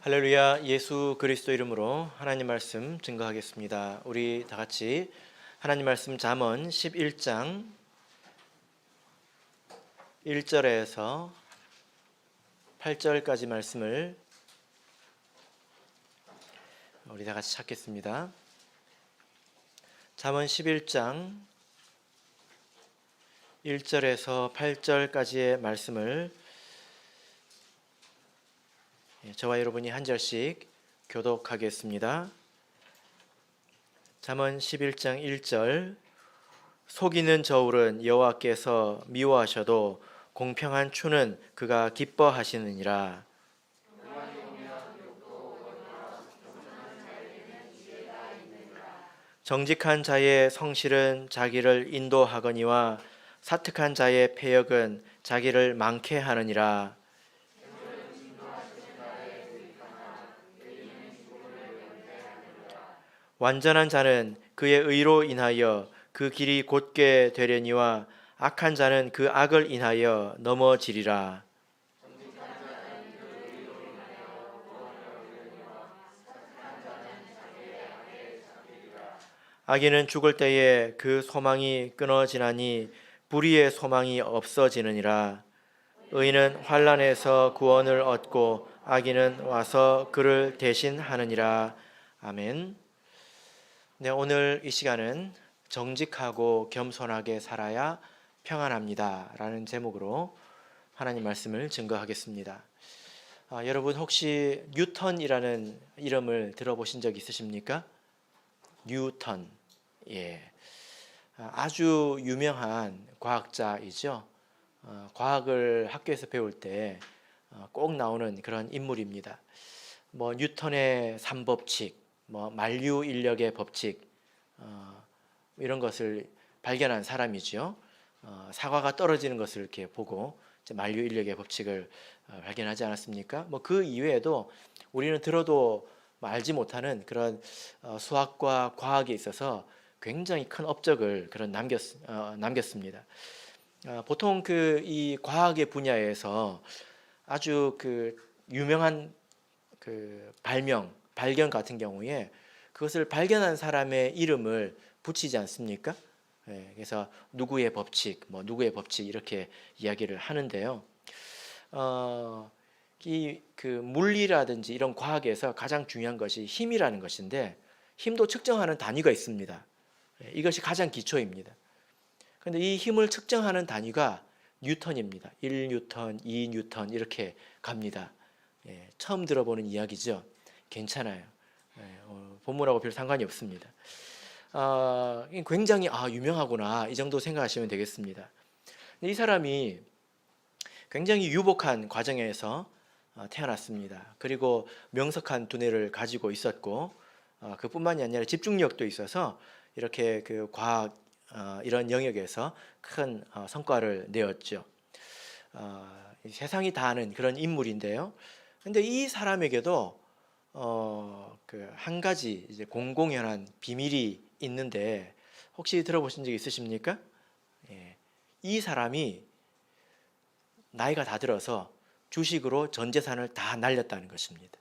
할렐루야. 예수 그리스도 이름으로 하나님 말씀 증거하겠습니다. 우리 다 같이 하나님 말씀 잠언 11장 1절에서 8절까지 말씀을 우리 다 같이 찾겠습니다. 잠언 11장 1절에서 8절까지의 말씀을 저와 여러분이 한 절씩 교독하겠습니다. 잠언 11장 1절. 속이는 저울은 여호와께서 미워하셔도 공평한 추는 그가 기뻐하시느니라. 정직한 자의 성실은 자기를 인도하거니와 사특한 자의 패역은 자기를 망케 하느니라. 완전한 자는 그의 의로 인하여 그 길이 곧게 되려니와 악한 자는 그 악을 인하여 넘어지리라. 악인은 죽을 때에 그 소망이 끊어지나니 불의의 소망이 없어지느니라. 의인은 환난에서 구원을 얻고 악인은 와서 그를 대신하느니라. 아멘. 네, 오늘 이 시간은 정직하고 겸손하게 살아야 평안합니다 라는 제목으로 하나님 말씀을 증거하겠습니다. 여러분 혹시 뉴턴이라는 이름을 들어보신 적 있으십니까? 뉴턴. 아주 유명한 과학자이죠. 과학을 학교에서 배울 때 꼭 나오는 그런 인물입니다. 뉴턴의 3법칙, 만류 인력의 법칙, 이런 것을 발견한 사람이죠. 사과가 떨어지는 것을 이렇게 보고 만류 인력의 법칙을 발견하지 않았습니까? 그 이외에도 우리는 들어도 알지 못하는 그런 수학과 과학에 있어서 굉장히 큰 업적을 남겼습니다. 보통 이 과학의 분야에서 아주 유명한 발견 같은 경우에 그것을 발견한 사람의 이름을 붙이지 않습니까? 그래서 누구의 법칙, 누구의 법칙 이렇게 이야기를 하는데요. 물리라든지 이런 과학에서 가장 중요한 것이 힘이라는 것인데 힘도 측정하는 단위가 있습니다. 이것이 가장 기초입니다. 그런데 이 힘을 측정하는 단위가 뉴턴입니다. 1뉴턴, 2뉴턴 이렇게 갑니다. 처음 들어보는 이야기죠. 괜찮아요. 본문하고 별 상관이 없습니다. 굉장히 유명하구나 이 정도 생각하시면 되겠습니다. 이 사람이 굉장히 유복한 과정에서 태어났습니다. 그리고 명석한 두뇌를 가지고 있었고 그뿐만이 아니라 집중력도 있어서 이렇게 과학 이런 영역에서 큰 성과를 내었죠. 세상이 다 아는 그런 인물인데요. 근데 이 사람에게도 한 가지 이제 공공연한 비밀이 있는데 혹시 들어보신 적 있으십니까? 이 사람이 나이가 다 들어서 주식으로 전 재산을 다 날렸다는 것입니다.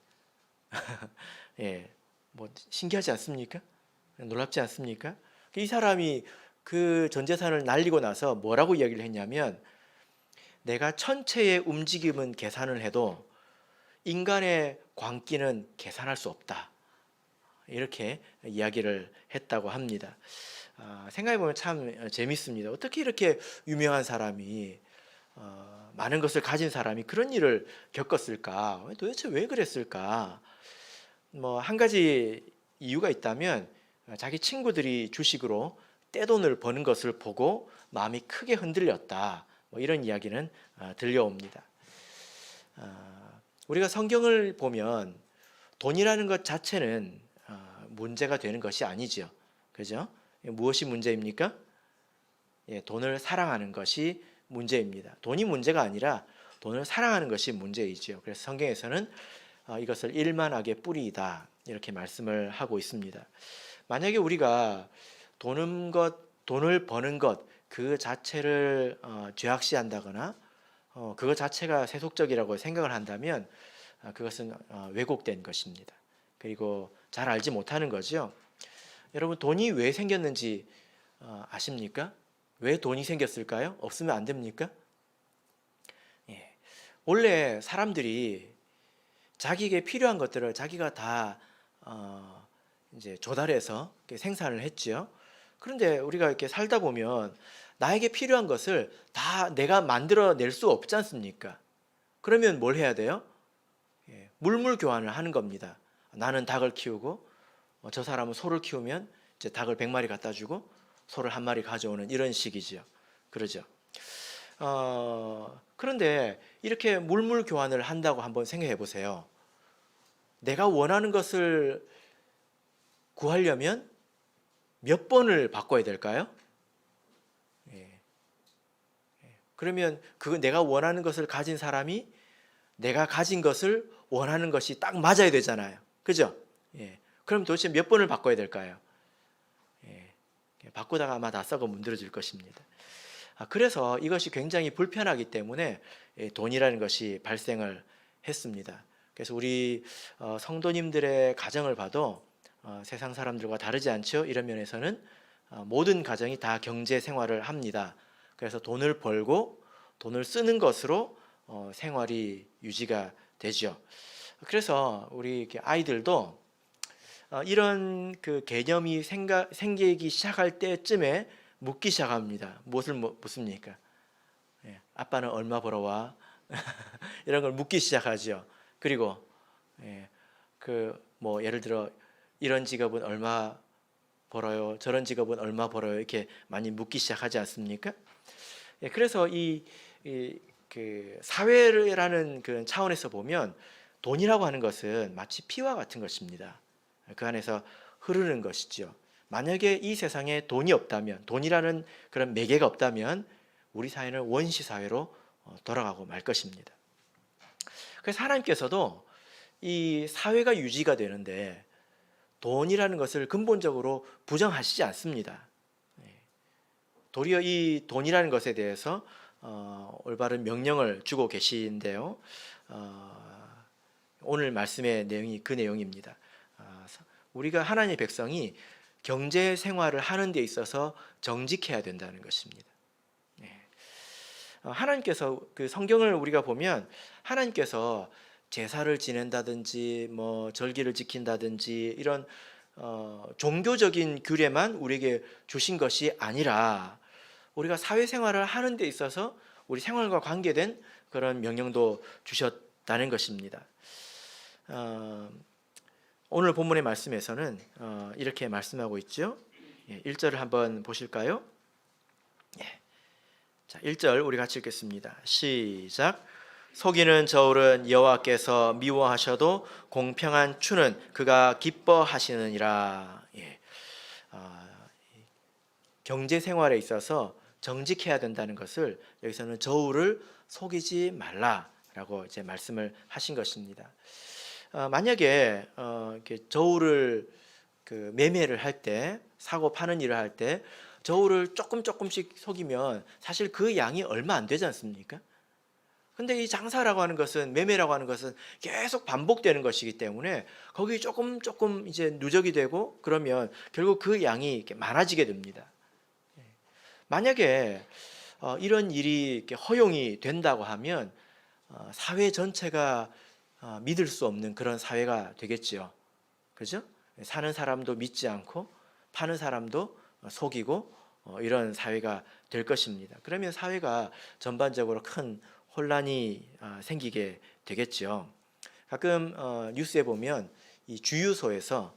신기하지 않습니까? 놀랍지 않습니까? 이 사람이 그 전 재산을 날리고 나서 뭐라고 이야기를 했냐면 내가 천체의 움직임은 계산을 해도 인간의 광기는 계산할 수 없다. 이렇게 이야기를 했다고 합니다. 생각해보면 참 재밌습니다. 어떻게 이렇게 유명한 사람이 많은 것을 가진 사람이 그런 일을 겪었을까? 도대체 왜 그랬을까? 한 가지 이유가 있다면 자기 친구들이 주식으로 떼돈을 버는 것을 보고 마음이 크게 흔들렸다. 이런 이야기는 들려옵니다. 우리가 성경을 보면 돈이라는 것 자체는 문제가 되는 것이 아니죠. 그죠? 무엇이 문제입니까? 돈을 사랑하는 것이 문제입니다. 돈이 문제가 아니라 돈을 사랑하는 것이 문제이죠. 그래서 성경에서는 이것을 일만하게 뿌리이다 이렇게 말씀을 하고 있습니다. 만약에 우리가 돈을 버는 것 그 자체를 죄악시한다거나 그것 자체가 세속적이라고 생각을 한다면 그것은 왜곡된 것입니다. 그리고 잘 알지 못하는 거죠. 여러분, 돈이 왜 생겼는지 아십니까? 왜 돈이 생겼을까요? 없으면 안 됩니까? 예. 원래 사람들이 자기에게 필요한 것들을 자기가 다 이제 조달해서 생산을 했죠. 그런데 우리가 이렇게 살다 보면 나에게 필요한 것을 다 내가 만들어낼 수 없지 않습니까? 그러면 뭘 해야 돼요? 물물 교환을 하는 겁니다. 나는 닭을 키우고 저 사람은 소를 키우면 이제 닭을 100마리 갖다 주고 소를 1마리 가져오는 이런 식이죠. 그러죠. 그런데 이렇게 물물 교환을 한다고 한번 생각해 보세요. 내가 원하는 것을 구하려면 몇 번을 바꿔야 될까요? 그러면 그 내가 원하는 것을 가진 사람이 내가 가진 것을 원하는 것이 딱 맞아야 되잖아요. 그죠? 그럼 도대체 몇 번을 바꿔야 될까요? 바꾸다가 아마 다 썩어 문드러질 것입니다. 그래서 이것이 굉장히 불편하기 때문에 돈이라는 것이 발생을 했습니다. 그래서 우리 성도님들의 가정을 봐도 세상 사람들과 다르지 않죠. 이런 면에서는 모든 가정이 다 경제 생활을 합니다. 그래서 돈을 벌고 돈을 쓰는 것으로 생활이 유지가 되죠. 그래서 우리 아이들도 이런 그 개념이 생기기 시작할 때쯤에 묻기 시작합니다. 무엇을 묻습니까? 아빠는 얼마 벌어와? 이런 걸 묻기 시작하죠. 그리고 그 뭐 예를 들어 이런 직업은 얼마 벌어요? 저런 직업은 얼마 벌어요? 이렇게 많이 묻기 시작하지 않습니까? 그래서 그 사회라는 그런 차원에서 보면 돈이라고 하는 것은 마치 피와 같은 것입니다. 그 안에서 흐르는 것이죠. 만약에 이 세상에 돈이 없다면, 돈이라는 그런 매개가 없다면 우리 사회는 원시 사회로 돌아가고 말 것입니다. 그래서 하나님께서도 이 사회가 유지가 되는데 돈이라는 것을 근본적으로 부정하시지 않습니다. 도리어 이 돈이라는 것에 대해서 올바른 명령을 주고 계신데요. 오늘 말씀의 내용이 그 내용입니다. 우리가 하나님의 백성이 경제 생활을 하는 데 있어서 정직해야 된다는 것입니다. 하나님께서 그 성경을 우리가 보면 하나님께서 제사를 지낸다든지 뭐 절기를 지킨다든지 이런 종교적인 규례만 우리에게 주신 것이 아니라 우리가 사회생활을 하는 데 있어서 우리 생활과 관계된 그런 명령도 주셨다는 것입니다. 오늘 본문의 말씀에서는 이렇게 말씀하고 있죠. 1절을 한번 보실까요? 자, 1절 우리 같이 읽겠습니다. 시작. 속이는 저울은 여호와께서 미워하셔도 공평한 추는 그가 기뻐하시느니라. 경제 생활에 있어서 정직해야 된다는 것을 여기서는 저울을 속이지 말라라고 이제 말씀을 하신 것입니다. 만약에 이렇게 저울을 그 매매를 할 때, 사고 파는 일을 할 때 저울을 조금씩 속이면 사실 그 양이 얼마 안 되지 않습니까? 근데 이 장사라고 하는 것은, 매매라고 하는 것은 계속 반복되는 것이기 때문에 거기 조금 이제 누적이 되고 그러면 결국 그 양이 이렇게 많아지게 됩니다. 만약에 이런 일이 이렇게 허용이 된다고 하면 사회 전체가 믿을 수 없는 그런 사회가 되겠지요. 그죠? 사는 사람도 믿지 않고 파는 사람도 속이고 이런 사회가 될 것입니다. 그러면 사회가 전반적으로 큰 혼란이 생기게 되겠죠. 가끔 뉴스에 보면 이 주유소에서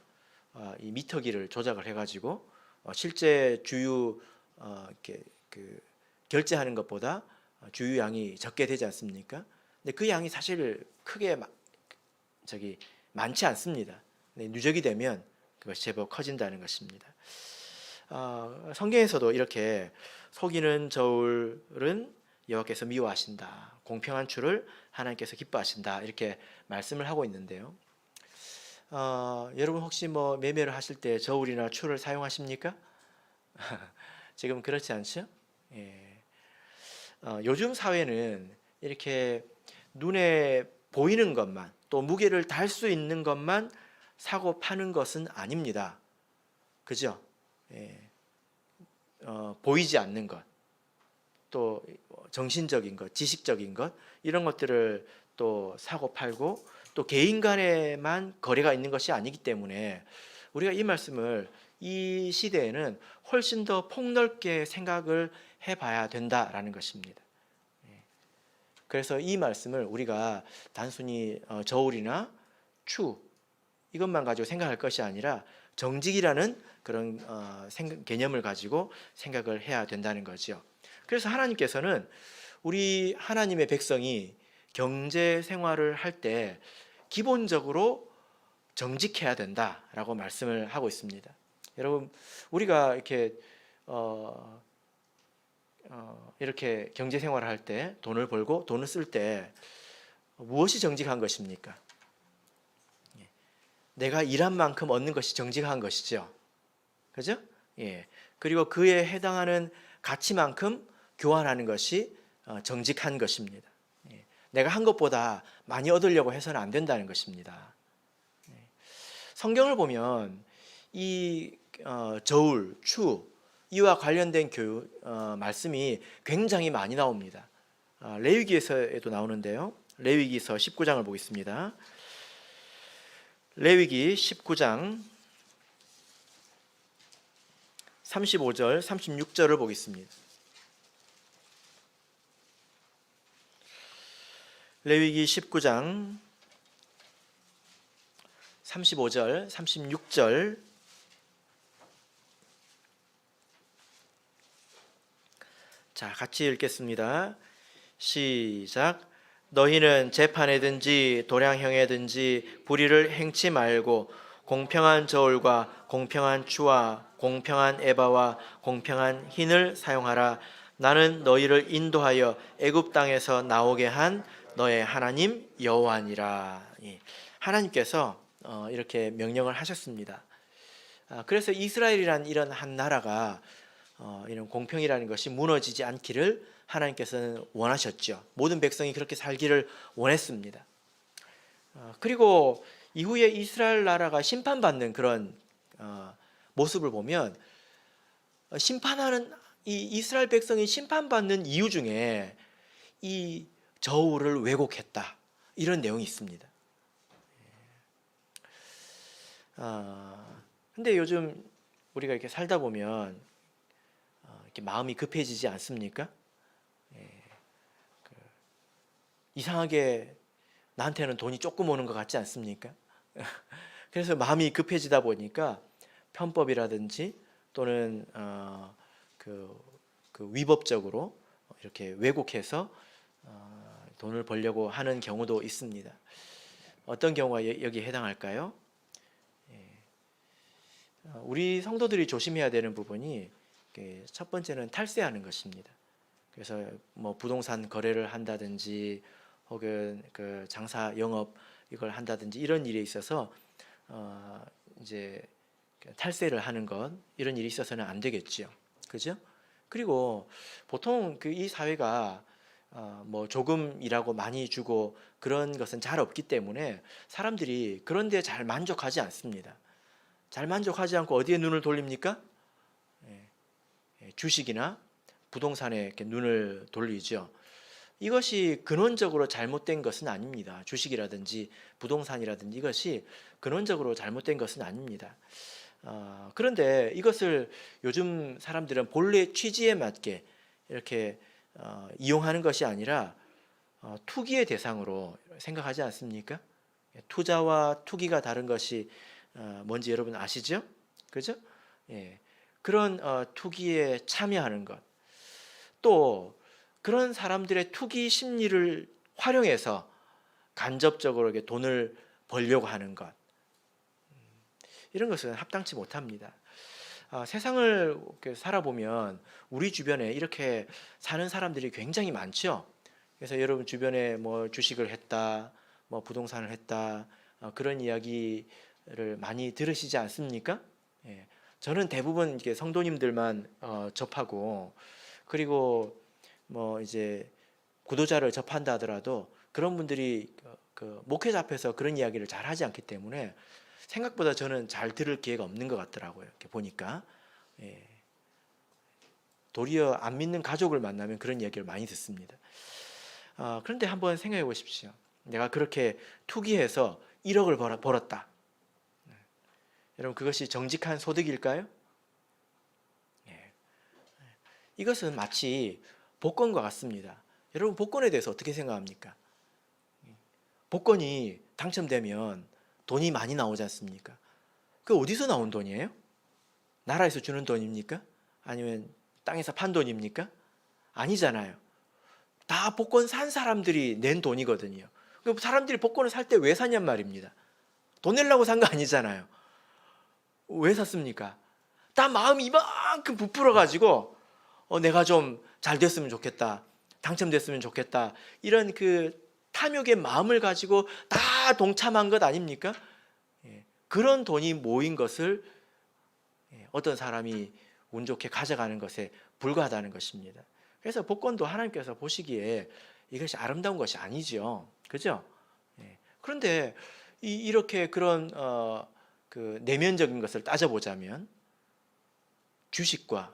이 미터기를 조작을 해가지고 실제 주유 이렇게 그 결제하는 것보다 주유량이 적게 되지 않습니까? 근데 그 양이 사실 크게 많지 않습니다. 누적이 되면 그것이 제법 커진다는 것입니다. 성경에서도 이렇게 속이는 저울은 여호와께서 미워하신다, 공평한 추를 하나님께서 기뻐하신다, 이렇게 말씀을 하고 있는데요. 여러분 혹시 뭐 매매를 하실 때 저울이나 추를 사용하십니까? 지금 그렇지 않죠? 요즘 사회는 이렇게 눈에 보이는 것만, 또 무게를 달 수 있는 것만 사고 파는 것은 아닙니다. 그죠? 예. 보이지 않는 것, 또 정신적인 것, 지식적인 것, 이런 것들을 또 사고 팔고, 또 개인 간에만 거래가 있는 것이 아니기 때문에 우리가 이 말씀을 이 시대에는 훨씬 더 폭넓게 생각을 해봐야 된다라는 것입니다. 그래서 이 말씀을 우리가 단순히 저울이나 추 이것만 가지고 생각할 것이 아니라 정직이라는 그런 개념을 가지고 생각을 해야 된다는 거죠. 그래서 하나님께서는 우리 하나님의 백성이 경제 생활을 할 때 기본적으로 정직해야 된다라고 말씀을 하고 있습니다. 여러분, 우리가 이렇게 경제 생활을 할 때, 돈을 벌고 돈을 쓸 때 무엇이 정직한 것입니까? 내가 일한 만큼 얻는 것이 정직한 것이죠. 그죠? 예. 그리고 그에 해당하는 가치만큼 교환하는 것이 정직한 것입니다. 예. 내가 한 것보다 많이 얻으려고 해서는 안 된다는 것입니다. 예. 성경을 보면 이 저울, 추 이와 관련된 말씀이 굉장히 많이 나옵니다. 레위기에서도 나오는데요. 레위기서 19장을 보겠습니다. 레위기 19장 35절, 36절을 보겠습니다. 레위기 19장 35절, 36절. 자, 같이 읽겠습니다. 시작. 너희는 재판에든지 도량형에든지 불의를 행치 말고 공평한 저울과 공평한 추와 공평한 에바와 공평한 흰을 사용하라. 나는 너희를 인도하여 애굽 땅에서 나오게 한 너의 하나님 여호와니라. 하나님께서 이렇게 명령을 하셨습니다. 그래서 이스라엘이란 이런 한 나라가 이런 공평이라는 것이 무너지지 않기를 하나님께서는 원하셨죠. 모든 백성이 그렇게 살기를 원했습니다. 그리고 이후에 이스라엘 나라가 심판받는 그런 모습을 보면 심판하는 이 이스라엘 백성이 심판받는 이유 중에 이 저울을 왜곡했다 이런 내용이 있습니다. 근데 요즘 우리가 이렇게 살다 보면 이렇게 마음이 급해지지 않습니까? 이상하게 나한테는 돈이 조금 오는 것 같지 않습니까? 그래서 마음이 급해지다 보니까 편법이라든지 또는 그 위법적으로 이렇게 왜곡해서 돈을 벌려고 하는 경우도 있습니다. 어떤 경우가 여기에 해당할까요? 우리 성도들이 조심해야 되는 부분이 첫 번째는 탈세하는 것입니다. 그래서 뭐 부동산 거래를 한다든지 혹은 그 장사 영업 이걸 한다든지 이런 일에 있어서 이제 탈세를 하는 것 이런 일이 있어서는 안 되겠죠. 그죠? 그리고 보통 이 사회가 뭐 조금이라고 많이 주고 그런 것은 잘 없기 때문에 사람들이 그런 데 잘 만족하지 않습니다. 잘 만족하지 않고 어디에 눈을 돌립니까? 주식이나 부동산에 이렇게 눈을 돌리죠. 이것이 근원적으로 잘못된 것은 아닙니다. 주식이라든지 부동산이라든지 이것이 근원적으로 잘못된 것은 아닙니다. 그런데 이것을 요즘 사람들은 본래 취지에 맞게 이렇게 이용하는 것이 아니라 투기의 대상으로 생각하지 않습니까? 투자와 투기가 다른 것이 뭔지 여러분 아시죠? 그죠? 예. 그런 투기에 참여하는 것, 또 그런 사람들의 투기 심리를 활용해서 간접적으로 돈을 벌려고 하는 것, 이런 것은 합당치 못합니다. 세상을 살아보면 우리 주변에 이렇게 사는 사람들이 굉장히 많죠. 그래서 여러분 주변에 뭐 주식을 했다, 뭐 부동산을 했다, 그런 이야기를 많이 들으시지 않습니까? 예. 저는 대부분 이렇게 성도님들만 접하고, 그리고 뭐 이제 구도자를 접한다 하더라도 그런 분들이 그 목회자 앞에서 그런 이야기를 잘 하지 않기 때문에 생각보다 저는 잘 들을 기회가 없는 것 같더라고요. 이렇게 보니까. 예. 도리어 안 믿는 가족을 만나면 그런 이야기를 많이 듣습니다. 그런데 한번 생각해 보십시오. 내가 그렇게 투기해서 1억을 벌었다. 여러분, 그것이 정직한 소득일까요? 예. 이것은 마치 복권과 같습니다. 여러분, 복권에 대해서 어떻게 생각합니까? 복권이 당첨되면 돈이 많이 나오지 않습니까? 그 어디서 나온 돈이에요? 나라에서 주는 돈입니까? 아니면 땅에서 판 돈입니까? 아니잖아요. 다 복권 산 사람들이 낸 돈이거든요. 그 사람들이 복권을 살 때 왜 샀냔 말입니다. 돈 내려고 산 거 아니잖아요. 왜 샀습니까? 다 마음이 이만큼 부풀어가지고 내가 좀 잘 됐으면 좋겠다, 당첨됐으면 좋겠다, 이런 그 탐욕의 마음을 가지고 다 동참한 것 아닙니까? 그런 돈이 모인 것을 어떤 사람이 운 좋게 가져가는 것에 불과하다는 것입니다. 그래서 복권도 하나님께서 보시기에 이것이 아름다운 것이 아니죠. 그죠? 그런데 이렇게 그런 그 내면적인 것을 따져보자면 주식과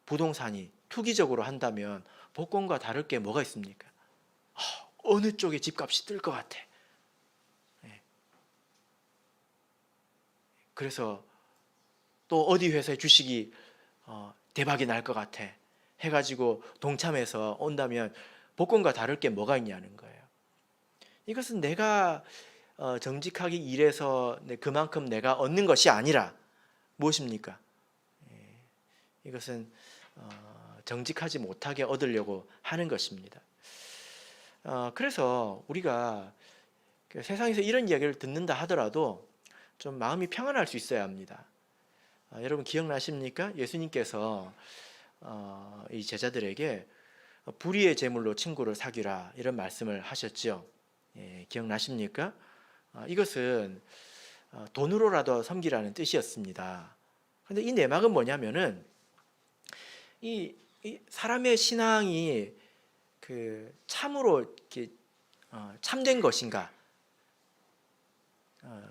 부동산이 투기적으로 한다면 복권과 다를 게 뭐가 있습니까? 어느 쪽에 집값이 뜰 것 같아. 그래서 또 어디 회사의 주식이 대박이 날 것 같아 해가지고 동참해서 온다면 복권과 다를 게 뭐가 있냐는 거예요. 이것은 내가 정직하게 일해서 그만큼 내가 얻는 것이 아니라 무엇입니까? 이것은 정직하지 못하게 얻으려고 하는 것입니다. 그래서 우리가 세상에서 이런 이야기를 듣는다 하더라도 좀 마음이 평안할 수 있어야 합니다. 여러분 기억나십니까? 예수님께서 이 제자들에게 불의의 제물로 친구를 사귀라 이런 말씀을 하셨죠. 기억나십니까? 이것은 돈으로라도 섬기라는 뜻이었습니다. 그런데 이 내막은 뭐냐면은 이 사람의 신앙이 그 참으로 이렇게 참된 것인가,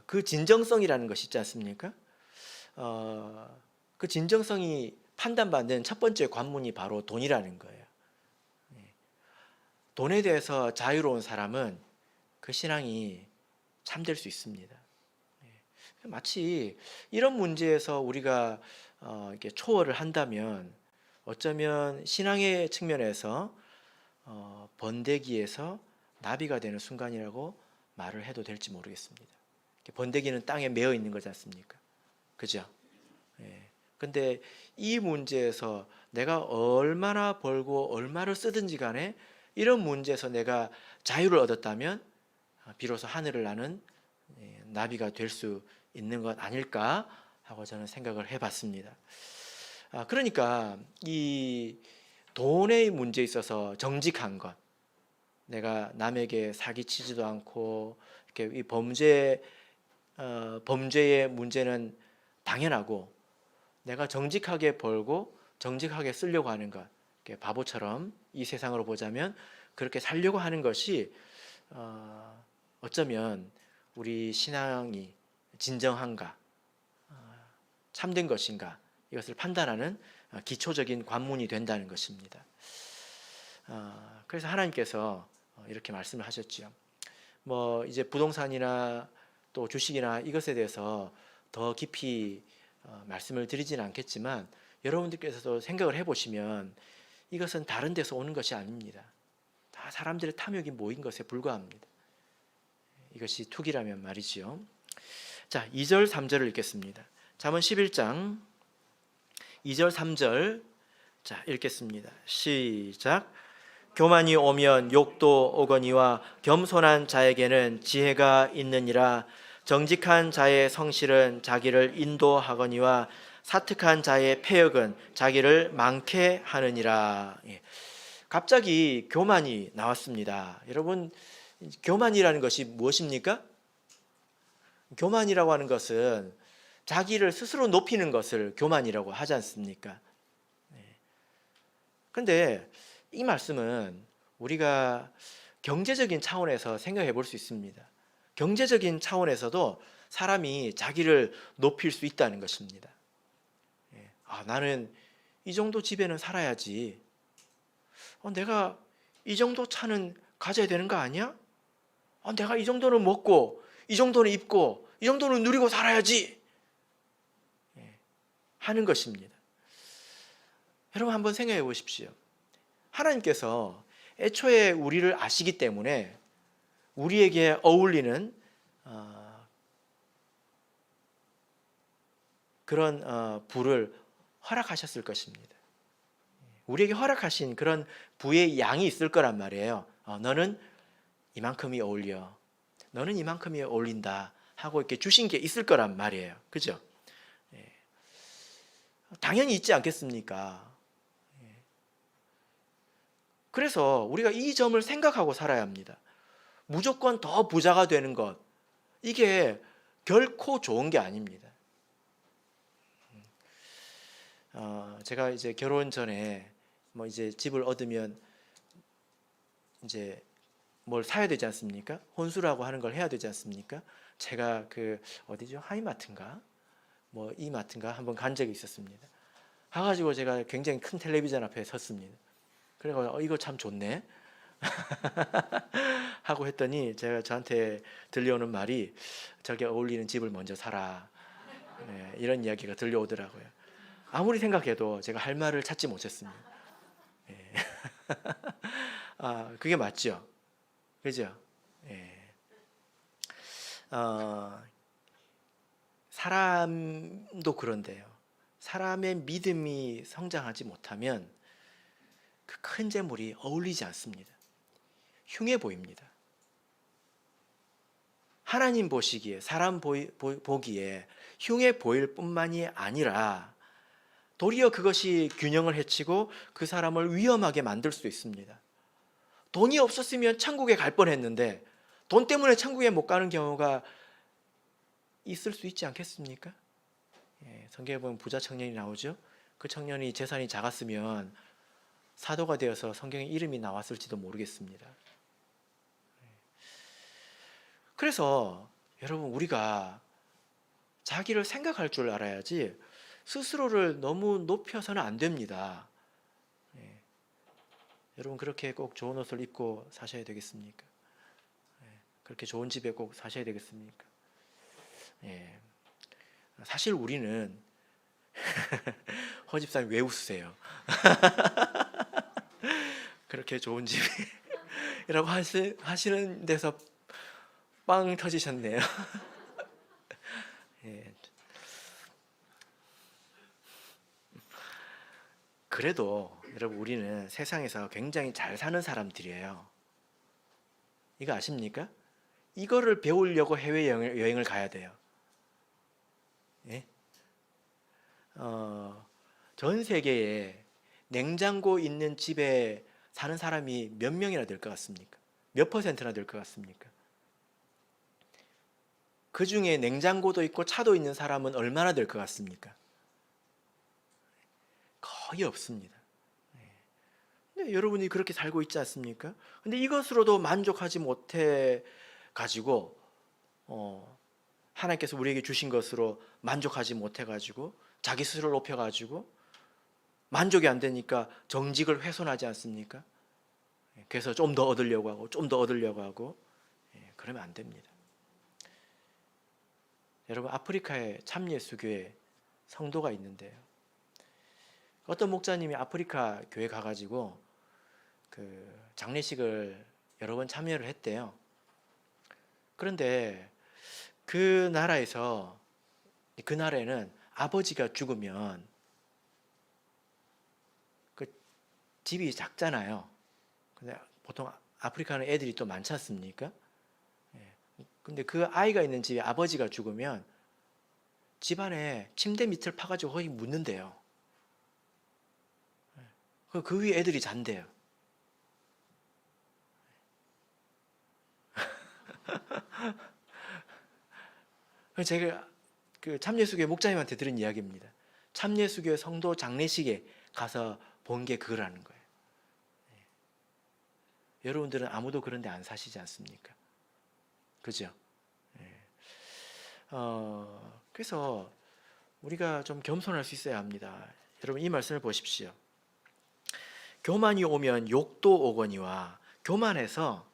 그 진정성이라는 것이 있지 않습니까? 그 진정성이 판단받는 첫 번째 관문이 바로 돈이라는 거예요. 돈에 대해서 자유로운 사람은 그 신앙이 참될 수 있습니다. 마치 이런 문제에서 우리가 이렇게 초월을 한다면 어쩌면 신앙의 측면에서 번데기에서 나비가 되는 순간이라고 말을 해도 될지 모르겠습니다. 번데기는 땅에 매어 있는 거지 않습니까? 그죠? 근데 이 문제에서 내가 얼마나 벌고 얼마를 쓰든지 간에 이런 문제에서 내가 자유를 얻었다면 비로소 하늘을 나는 나비가 될 수 있는 것 아닐까 하고 저는 생각을 해봤습니다. 그러니까 이 돈의 문제에 있어서 정직한 것, 내가 남에게 사기치지도 않고 이렇게 이 범죄의 문제는 당연하고, 내가 정직하게 벌고 정직하게 쓰려고 하는 것, 바보처럼 이 세상으로 보자면 그렇게 살려고 하는 것이 어쩌면 우리 신앙이 진정한가, 참된 것인가, 이것을 판단하는 기초적인 관문이 된다는 것입니다. 그래서 하나님께서 이렇게 말씀을 하셨지요. 뭐 이제 부동산이나 또 주식이나 이것에 대해서 더 깊이 말씀을 드리지는 않겠지만 여러분들께서도 생각을 해보시면 이것은 다른 데서 오는 것이 아닙니다. 다 사람들의 탐욕이 모인 것에 불과합니다. 이것이 투기라면 말이지요. 자, 2절 3절을 읽겠습니다. 잠언 11장 2절 3절 자 읽겠습니다. 시작. 교만이 오면 욕도 오거니와 겸손한 자에게는 지혜가 있느니라. 정직한 자의 성실은 자기를 인도하거니와 사특한 자의 패역은 자기를 많게 하느니라. 갑자기 교만이 나왔습니다. 여러분, 교만이라는 것이 무엇입니까? 교만이라고 하는 것은 자기를 스스로 높이는 것을 교만이라고 하지 않습니까? 그런데 이 말씀은 우리가 경제적인 차원에서 생각해 볼 수 있습니다. 경제적인 차원에서도 사람이 자기를 높일 수 있다는 것입니다. 나는 이 정도 집에는 살아야지. 내가 이 정도 차는 가져야 되는 거 아니야? 내가 이 정도는 먹고, 이 정도는 입고, 이 정도는 누리고 살아야지. 하는 것입니다. 여러분 한번 생각해 보십시오. 하나님께서 애초에 우리를 아시기 때문에 우리에게 어울리는 그런 부를 허락하셨을 것입니다. 우리에게 허락하신 그런 부의 양이 있을 거란 말이에요. 너는 이만큼이 어울려. 너는 이만큼이 어울린다 하고 이렇게 주신 게 있을 거란 말이에요. 그죠? 당연히 있지 않겠습니까? 그래서 우리가 이 점을 생각하고 살아야 합니다. 무조건 더 부자가 되는 것, 이게 결코 좋은 게 아닙니다. 제가 이제 결혼 전에 뭐 이제 집을 얻으면 이제 뭘 사야 되지 않습니까? 혼수라고 하는 걸 해야 되지 않습니까? 제가 그 어디죠? 하이마트인가? 뭐 이마트인가 한번 간 적이 있었습니다. 가가지고 제가 굉장히 큰 텔레비전 앞에 섰습니다. 그래서 이거 참 좋네 하고 했더니 제가 저한테 들려오는 말이 저게 어울리는 집을 먼저 사라. 이런 이야기가 들려오더라고요. 아무리 생각해도 제가 할 말을 찾지 못했습니다. 그게 맞죠? 그죠? 사람도 그런데요. 사람의 믿음이 성장하지 못하면 그 큰 재물이 어울리지 않습니다. 흉해 보입니다. 하나님 보시기에, 사람 보기에 흉해 보일 뿐만이 아니라 도리어 그것이 균형을 해치고 그 사람을 위험하게 만들 수 있습니다. 돈이 없었으면 천국에 갈 뻔했는데 돈 때문에 천국에 못 가는 경우가 있을 수 있지 않겠습니까? 성경에 보면 부자 청년이 나오죠. 그 청년이 재산이 작았으면 사도가 되어서 성경에 이름이 나왔을지도 모르겠습니다. 그래서 여러분, 우리가 자기를 생각할 줄 알아야지 스스로를 너무 높여서는 안 됩니다. 여러분, 그렇게 꼭 좋은 옷을 입고 사셔야 되겠습니까? 그렇게 좋은 집에 꼭 사셔야 되겠습니까? 사실 우리는 허 집사님 왜 웃으세요? 그렇게 좋은 집이라고 하시는 데서 빵 터지셨네요. 그래도 여러분, 우리는 세상에서 굉장히 잘 사는 사람들이에요. 이거 아십니까? 이거를 배우려고 해외여행을 가야 돼요. 전 세계에 냉장고 있는 집에 사는 사람이 몇 명이나 될 것 같습니까? 몇 퍼센트나 될 것 같습니까? 그 중에 냉장고도 있고 차도 있는 사람은 얼마나 될 것 같습니까? 거의 없습니다. 근데 여러분이 그렇게 살고 있지 않습니까? 근데 이것으로도 만족하지 못해 가지고 하나님께서 우리에게 주신 것으로 만족하지 못해 가지고 자기 스스로를 높여 가지고 만족이 안 되니까 정직을 훼손하지 않습니까? 그래서 좀 더 얻으려고 하고 좀 더 얻으려고 하고, 그러면 안 됩니다. 여러분, 아프리카에 참예수교회 성도가 있는데요. 어떤 목사님이 아프리카 교회 가가지고 그 장례식을 여러 번 참여를 했대요. 그런데 그 나라에는 아버지가 죽으면 그 집이 작잖아요. 근데 보통 아프리카는 애들이 또 많지 않습니까? 근데 그 아이가 있는 집에 아버지가 죽으면 집안에 침대 밑을 파가지고 거기 묻는데요. 그 위에 애들이 잔대요. 제가 그 참예수교회 목자님한테 들은 이야기입니다. 참예수교회 성도 장례식에 가서 본 게 그거라는 거예요. 여러분들은 아무도 그런 데 안 사시지 않습니까? 그죠? 그래서 우리가 좀 겸손할 수 있어야 합니다. 여러분 이 말씀을 보십시오. 교만이 오면 욕도 오거니와, 교만해서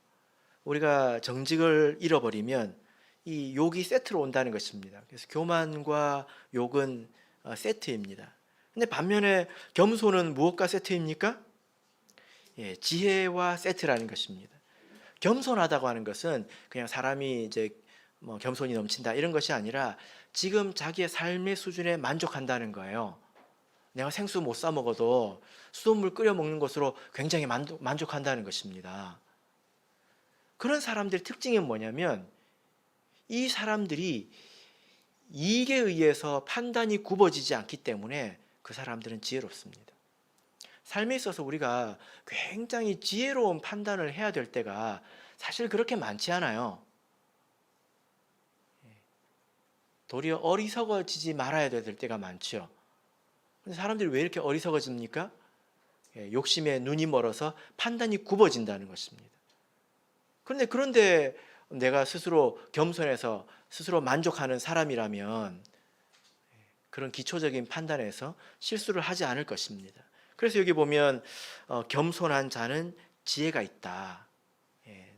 우리가 정직을 잃어버리면 이 욕이 세트로 온다는 것입니다. 그래서 교만과 욕은 세트입니다. 근데 반면에 겸손은 무엇과 세트입니까? 예, 지혜와 세트라는 것입니다. 겸손하다고 하는 것은 그냥 사람이 이제 뭐 겸손이 넘친다 이런 것이 아니라 지금 자기의 삶의 수준에 만족한다는 거예요. 내가 생수 못 사 먹어도 수돗물 끓여 먹는 것으로 굉장히 만족한다는 것입니다. 그런 사람들의 특징이 뭐냐면 이 사람들이 이익에 의해서 판단이 굽어지지 않기 때문에 그 사람들은 지혜롭습니다. 삶에 있어서 우리가 굉장히 지혜로운 판단을 해야 될 때가 사실 그렇게 많지 않아요. 도리어 어리석어지지 말아야 될 때가 많죠. 근데 사람들이 왜 이렇게 어리석어집니까? 욕심에 눈이 멀어서 판단이 굽어진다는 것입니다. 그런데 내가 스스로 겸손해서 스스로 만족하는 사람이라면 그런 기초적인 판단에서 실수를 하지 않을 것입니다. 그래서 여기 보면 겸손한 자는 지혜가 있다.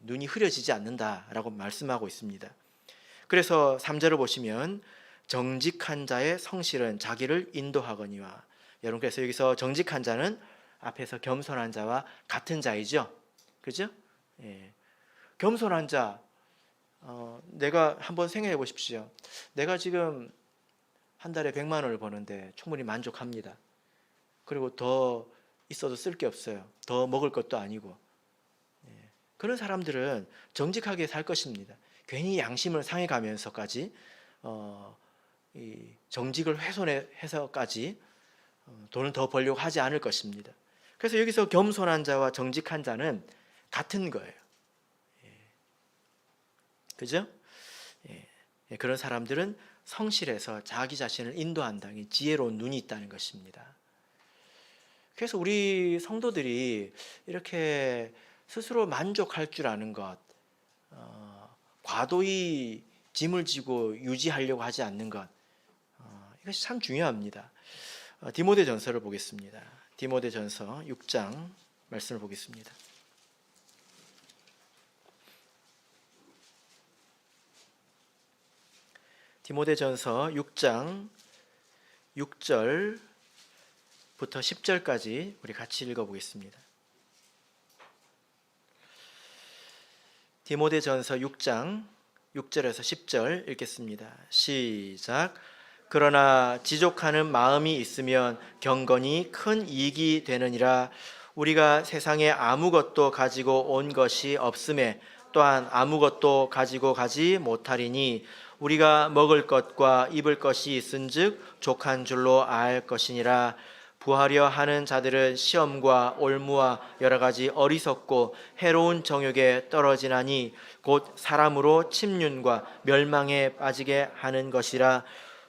눈이 흐려지지 않는다라고 말씀하고 있습니다. 그래서 3절을 보시면 정직한 자의 성실은 자기를 인도하거니와. 여러분 그래서 여기서 정직한 자는 앞에서 겸손한 자와 같은 자이죠. 그죠? 겸손한 자, 내가 한번 생각해 보십시오. 내가 지금 한 달에 100만 원을 버는데 충분히 만족합니다. 그리고 더 있어도 쓸 게 없어요. 더 먹을 것도 아니고. 그런 사람들은 정직하게 살 것입니다. 괜히 양심을 상해가면서까지 이 정직을 훼손해서까지 돈을 더 벌려고 하지 않을 것입니다. 그래서 여기서 겸손한 자와 정직한 자는 같은 거예요. 그죠? 그런 사람들은 성실해서 자기 자신을 인도한다. 지혜로운 눈이 있다는 것입니다. 그래서 우리 성도들이 이렇게 스스로 만족할 줄 아는 것, 과도히 짐을 지고 유지하려고 하지 않는 것, 이것이 참 중요합니다. 디모데전서를 보겠습니다. 디모데전서 6장 말씀을 보겠습니다. 디모데전서 6장 6절부터 10절까지 우리 같이 읽어보겠습니다. 디모데전서 6장 6절에서 10절 읽겠습니다. 시작. 그러나 지족하는 마음이 있으면 경건이 큰 이익이 되느니라. 우리가 세상에 아무것도 가지고 온 것이 없음에 또한 아무것도 가지고 가지 못하리니 우리가 먹을 것과 입을 것이 있은즉 족한 줄로 알 것이니라. 부하려 하는 자들은 시험과 올무와 여러 가지 어리석고 해로운 정욕에 떨어지나니 곧 사람으로 침륜과 멸망에 빠지게 하는 것이라.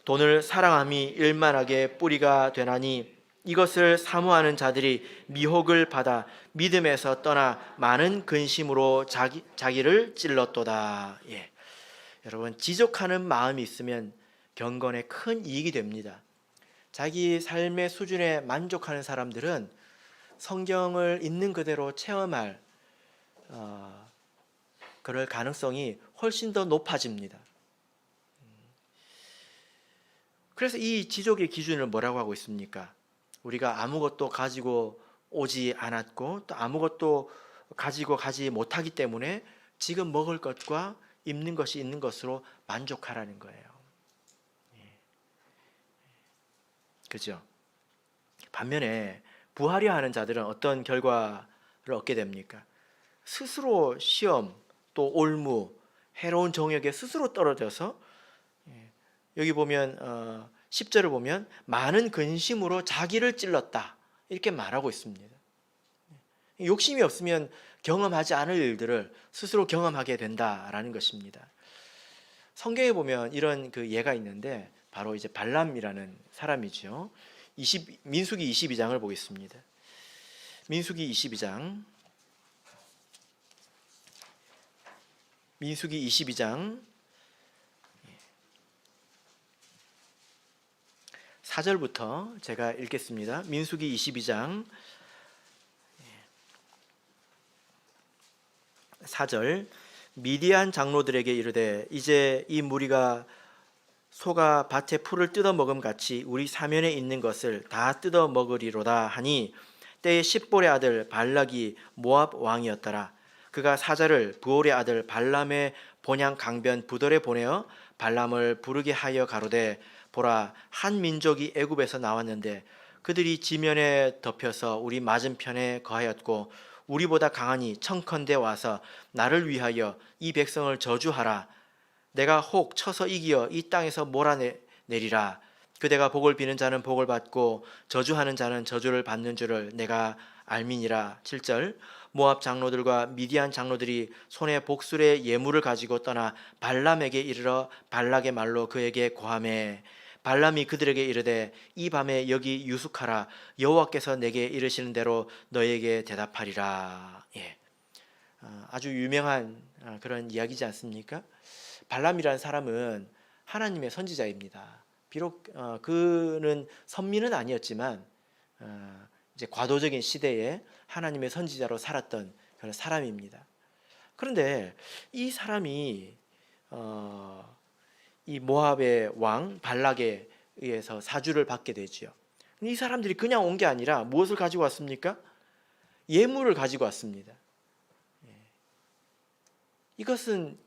돈을 사랑함이 일만하게 뿌리가 되나니 이것을 사모하는 자들이 미혹을 받아 믿음에서 떠나 많은 근심으로 자기를 찔렀도다. 여러분 지족하는 마음이 있으면 경건에 큰 이익이 됩니다. 자기 삶의 수준에 만족하는 사람들은 성경을 있는 그대로 체험할 그럴 가능성이 훨씬 더 높아집니다. 그래서 이 지족의 기준을 뭐라고 하고 있습니까? 우리가 아무것도 가지고 오지 않았고 또 아무것도 가지고 가지 못하기 때문에 지금 먹을 것과 입는 것이 있는 것으로 만족하라는 거예요. 그죠? 반면에 부하려 하는 자들은 어떤 결과를 얻게 됩니까? 스스로 시험, 또 올무, 해로운 정욕에 스스로 떨어져서 여기 보면 10절을 보면 많은 근심으로 자기를 찔렀다 이렇게 말하고 있습니다. 욕심이 없으면 경험하지 않을 일들을 스스로 경험하게 된다라는 것입니다. 성경에 보면 이런 그 예가 있는데 바로 이제 발람이라는 사람이죠. 민수기 22장을 보겠습니다. 민수기 22장 민수기 22장 4절부터 제가 읽겠습니다. 민수기 22장 4절. 미디안 장로들에게 이르되 이제 이 무리가 소가 밭에 풀을 뜯어 먹음 같이 우리 사면에 있는 것을 다 뜯어 먹으리로다 하니 때에 십볼의 아들 발락이 모압 왕이었더라. 그가 사자를 부올의 아들 발람의 본향 강변 부돌에 보내어 발람을 부르게 하여 가로되 보라, 한 민족이 애굽에서 나왔는데 그들이 지면에 덮여서 우리 맞은편에 거하였고 우리보다 강하니 청컨대 와서 나를 위하여 이 백성을 저주하라. 내가 혹 쳐서 이기어 이 땅에서 몰아내리라. 그대가 복을 비는 자는 복을 받고 저주하는 자는 저주를 받는 줄을 내가 알미니라. 7절. 모압 장로들과 미디안 장로들이 손에 복술의 예물을 가지고 떠나 발람에게 이르러 발락의 말로 그에게 고하매 발람이 그들에게 이르되 이 밤에 여기 유숙하라. 여호와께서 내게 이르시는 대로 너에게 대답하리라. 아주 유명한 그런 이야기지 않습니까? 발람이라는 사람은 하나님의 선지자입니다. 비록 그는 선민은 아니었지만 이제 과도적인 시대에 하나님의 선지자로 살았던 그런 사람입니다. 그런데 이 사람이 이 모압의 왕 발락에 의해서 사주를 받게 되지요. 이 사람들이 그냥 온 게 아니라 무엇을 가지고 왔습니까? 예물을 가지고 왔습니다. 이것은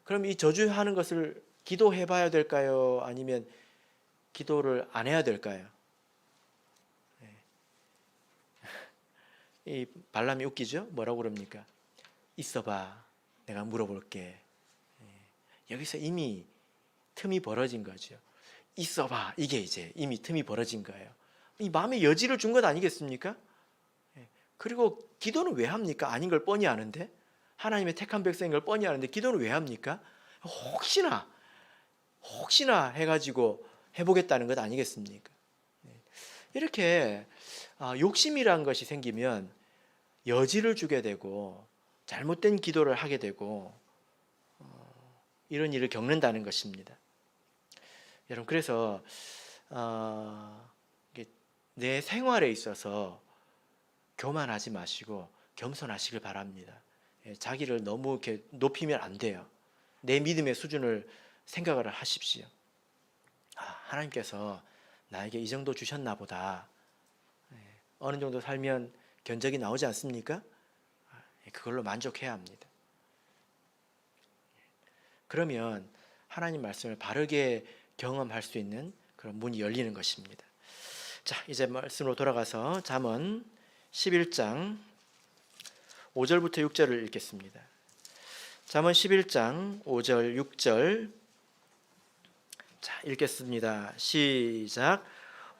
그럼 이 저주하는 것을 기도해 봐야 될까요? 아니면 기도를 안 해야 될까요? 이 발람이 웃기죠? 뭐라고 그럽니까? 있어봐, 내가 물어볼게. 여기서 이미 틈이 벌어진 거죠. 있어봐, 이게 이제 이미 틈이 벌어진 거예요. 이 마음의 여지를 준 것 아니겠습니까? 그리고 기도는 왜 합니까? 아닌 걸 뻔히 아는데, 하나님의 택한 백성인 걸 뻔히 아는데 기도는 왜 합니까? 혹시나 해가지고 해보겠다는 것 아니겠습니까? 이렇게 욕심이란 것이 생기면 여지를 주게 되고 잘못된 기도를 하게 되고 이런 일을 겪는다는 것입니다. 여러분, 그래서 내 생활에 있어서 교만하지 마시고 겸손하시길 바랍니다. 자기를 너무 이렇게 높이면 안 돼요. 내 믿음의 수준을 생각을 하십시오. 하나님께서 나에게 이 정도 주셨나 보다. 어느 정도 살면 견적이 나오지 않습니까? 그걸로 만족해야 합니다. 그러면 하나님 말씀을 바르게 경험할 수 있는 그런 문이 열리는 것입니다. 자, 이제 말씀으로 돌아가서 잠언 11장 5절부터 6절을 읽겠습니다. 잠언 11장 5절 6절. 자, 읽겠습니다. 시작.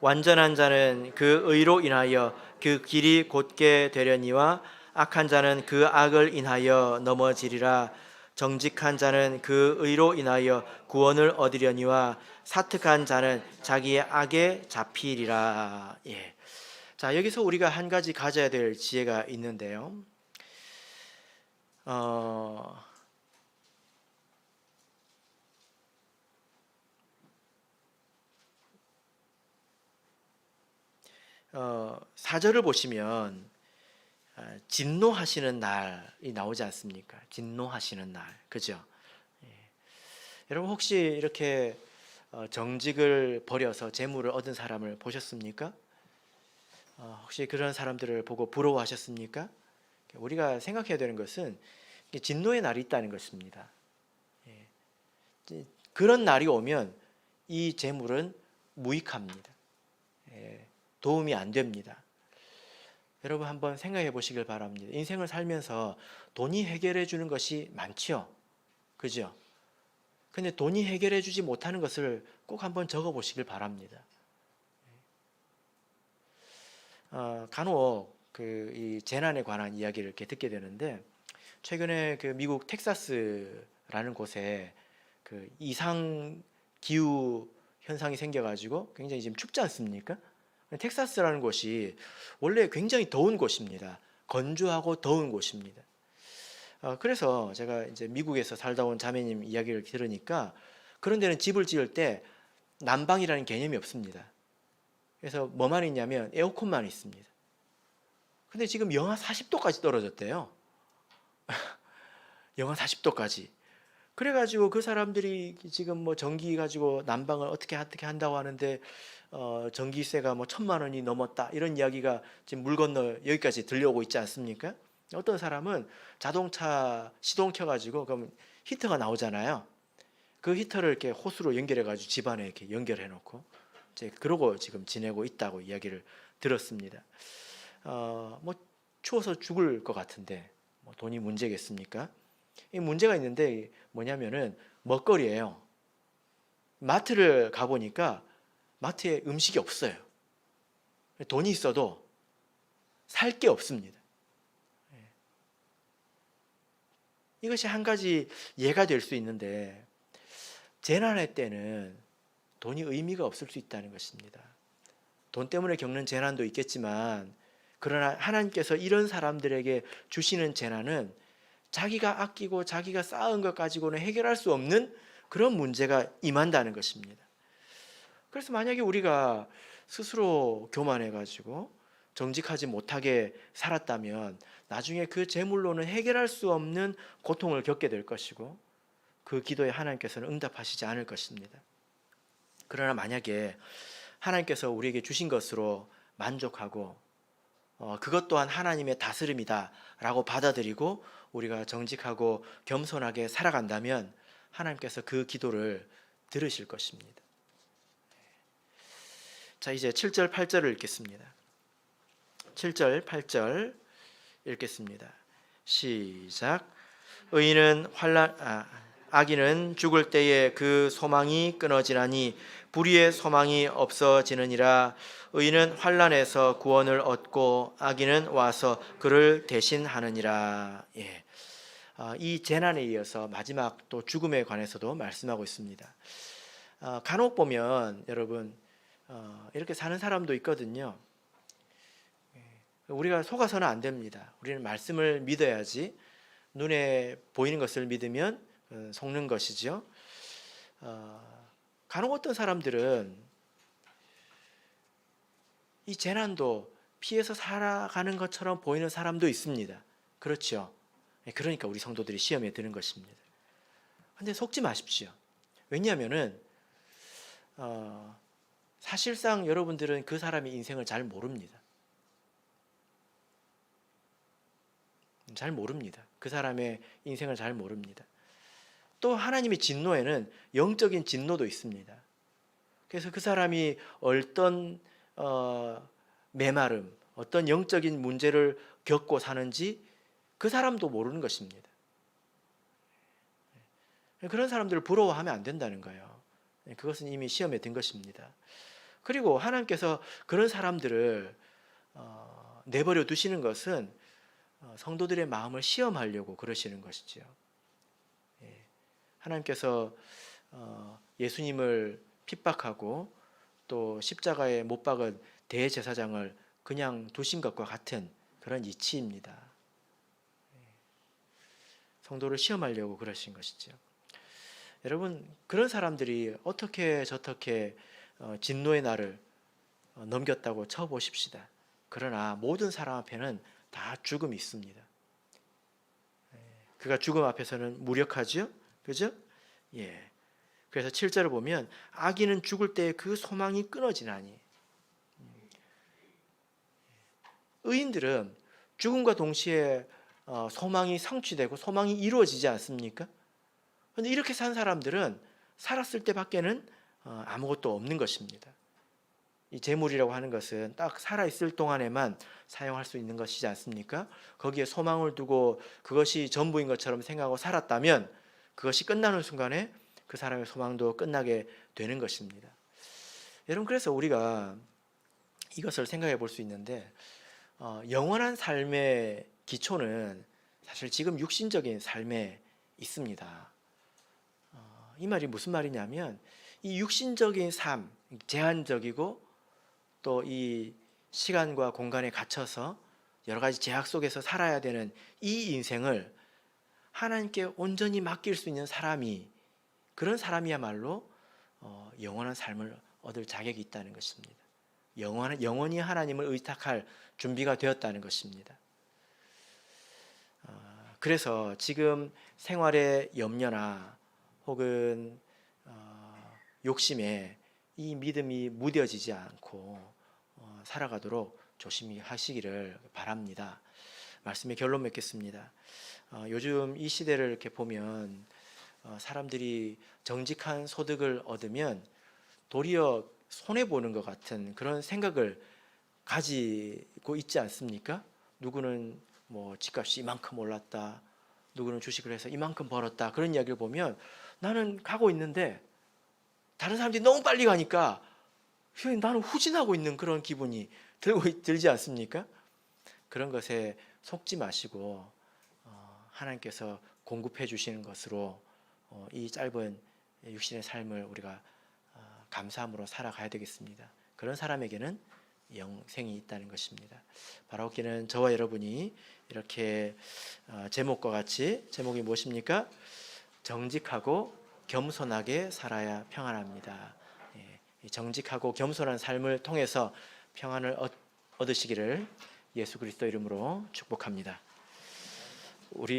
완전한 자는 그 의로 인하여 그 길이 곧게 되려니와 악한 자는 그 악을 인하여 넘어지리라. 정직한 자는 그 의로 인하여 구원을 얻으려니와 사특한 자는 자기의 악에 잡히리라. 자, 여기서 우리가 한 가지 가져야 될 지혜가 있는데요. 사절을 보시면 진노하시는 날이 나오지 않습니까? 진노하시는 날, 그죠? 여러분, 혹시 이렇게 정직을 버려서 재물을 얻은 사람을 보셨습니까? 혹시 그런 사람들을 보고 부러워하셨습니까? 우리가 생각해야 되는 것은 진노의 날이 있다는 것입니다. 그런 날이 오면 이 재물은 무익합니다. 도움이 안 됩니다. 여러분, 한번 생각해 보시길 바랍니다. 인생을 살면서 돈이 해결해 주는 것이 많지요. 그죠? 근데 돈이 해결해 주지 못하는 것을 꼭 한번 적어 보시길 바랍니다. 간혹 이 재난에 관한 이야기를 이렇게 듣게 되는데, 최근에 그 미국 텍사스라는 곳에 그 이상 기후 현상이 생겨가지고 굉장히 지금 춥지 않습니까? 텍사스라는 곳이 원래 굉장히 더운 곳입니다. 건조하고 더운 곳입니다. 그래서 제가 이제 미국에서 살다 온 자매님 이야기를 들으니까 그런 데는 집을 지을 때 난방이라는 개념이 없습니다. 그래서 뭐만 있냐면 에어컨만 있습니다. 근데 지금 영하 40도까지 떨어졌대요. 영하 40도까지. 그래가지고 그 사람들이 지금 뭐 전기 가지고 난방을 어떻게 한다고 하는데 전기세가 뭐 1,000만 원이 넘었다 이런 이야기가 지금 물 건너 여기까지 들려오고 있지 않습니까? 어떤 사람은 자동차 시동 켜가지고 그럼 히터가 나오잖아요. 그 히터를 이렇게 호스로 연결해가지고 집안에 이렇게 연결해놓고 이제 그러고 지금 지내고 있다고 이야기를 들었습니다. 뭐 추워서 죽을 것 같은데 뭐 돈이 문제겠습니까? 이 문제가 있는데 뭐냐면은 먹거리예요. 마트를 가보니까 마트에 음식이 없어요. 돈이 있어도 살 게 없습니다. 이것이 한 가지 예가 될 수 있는데 재난의 때는 돈이 의미가 없을 수 있다는 것입니다. 돈 때문에 겪는 재난도 있겠지만 그러나 하나님께서 이런 사람들에게 주시는 재난은 자기가 아끼고 자기가 쌓은 것 가지고는 해결할 수 없는 그런 문제가 임한다는 것입니다. 그래서 만약에 우리가 스스로 교만해가지고 정직하지 못하게 살았다면 나중에 그 재물로는 해결할 수 없는 고통을 겪게 될 것이고 그 기도에 하나님께서는 응답하시지 않을 것입니다. 그러나 만약에 하나님께서 우리에게 주신 것으로 만족하고 그것 또한 하나님의 다스림이다 라고 받아들이고 우리가 정직하고 겸손하게 살아간다면 하나님께서 그 기도를 들으실 것입니다. 자, 이제 7절 8절을 읽겠습니다. 7절 8절 읽겠습니다. 시작. 악인은 죽을 때에 그 소망이 끊어지나니 불의의 소망이 없어지느니라. 의인은 환난에서 구원을 얻고 악인은 와서 그를 대신하느니라. 이 재난에 이어서 마지막 또 죽음에 관해서도 말씀하고 있습니다. 간혹 보면 여러분 이렇게 사는 사람도 있거든요. 우리가 속아서는 안 됩니다. 우리는 말씀을 믿어야지. 눈에 보이는 것을 믿으면 속는 것이죠. 간혹 어떤 사람들은 이 재난도 피해서 살아가는 것처럼 보이는 사람도 있습니다. 그렇죠. 그러니까 우리 성도들이 시험에 드는 것입니다. 근데 속지 마십시오. 왜냐하면은 사실상 여러분들은 그 사람의 인생을 잘 모릅니다. 잘 모릅니다. 그 사람의 인생을 잘 모릅니다. 또 하나님의 진노에는 영적인 진노도 있습니다. 그래서 그 사람이 어떤 메마름, 어떤 영적인 문제를 겪고 사는지 그 사람도 모르는 것입니다. 그런 사람들을 부러워하면 안 된다는 거예요. 그것은 이미 시험에 든 것입니다. 그리고 하나님께서 그런 사람들을 내버려 두시는 것은 성도들의 마음을 시험하려고 그러시는 것이죠. 하나님께서 예수님을 핍박하고 또 십자가에 못 박은 대제사장을 그냥 두신 것과 같은 그런 이치입니다. 성도를 시험하려고 그러신 것이죠. 여러분, 그런 사람들이 어떻게 저렇게 진노의 날을 넘겼다고 쳐보십시다. 그러나 모든 사람 앞에는 다 죽음이 있습니다. 그가 죽음 앞에서는 무력하죠? 그죠? 예. 그래서 7절을 보면 악인은 죽을 때에 그 소망이 끊어지나니. 의인들은 죽음과 동시에 소망이 성취되고 소망이 이루어지지 않습니까? 그런데 이렇게 산 사람들은 살았을 때밖에는 아무것도 없는 것입니다. 이 재물이라고 하는 것은 딱 살아있을 동안에만 사용할 수 있는 것이지 않습니까? 거기에 소망을 두고 그것이 전부인 것처럼 생각하고 살았다면 그것이 끝나는 순간에 그 사람의 소망도 끝나게 되는 것입니다. 여러분, 그래서 우리가 이것을 생각해 볼 수 있는데 영원한 삶의 기초는 사실 지금 육신적인 삶에 있습니다. 이 말이 무슨 말이냐면 이 육신적인 삶, 제한적이고 또 이 시간과 공간에 갇혀서 여러 가지 제약 속에서 살아야 되는 이 인생을 하나님께 온전히 맡길 수 있는 사람이, 그런 사람이야말로 영원한 삶을 얻을 자격이 있다는 것입니다. 영원히 하나님을 의탁할 준비가 되었다는 것입니다. 그래서 지금 생활의 염려나 혹은 욕심에 이 믿음이 무뎌지지 않고 살아가도록 조심히 하시기를 바랍니다. 말씀의 결론 맺겠습니다. 요즘 이 시대를 이렇게 보면 사람들이 정직한 소득을 얻으면 도리어 손해보는 것 같은 그런 생각을 가지고 있지 않습니까? 누구는 뭐 집값이 이만큼 올랐다, 누구는 주식을 해서 이만큼 벌었다, 그런 이야기를 보면 나는 가고 있는데 다른 사람들이 너무 빨리 가니까 나는 후진하고 있는 그런 기분이 들지 않습니까? 그런 것에 속지 마시고 하나님께서 공급해 주시는 것으로 이 짧은 육신의 삶을 우리가 감사함으로 살아가야 되겠습니다. 그런 사람에게는 영생이 있다는 것입니다. 바라옵기는 저와 여러분이 이렇게 제목과 같이, 제목이 무엇입니까? 정직하고 겸손하게 살아야 평안합니다. 정직하고 겸손한 삶을 통해서 평안을 얻으시기를 예수 그리스도 이름으로 축복합니다. 우리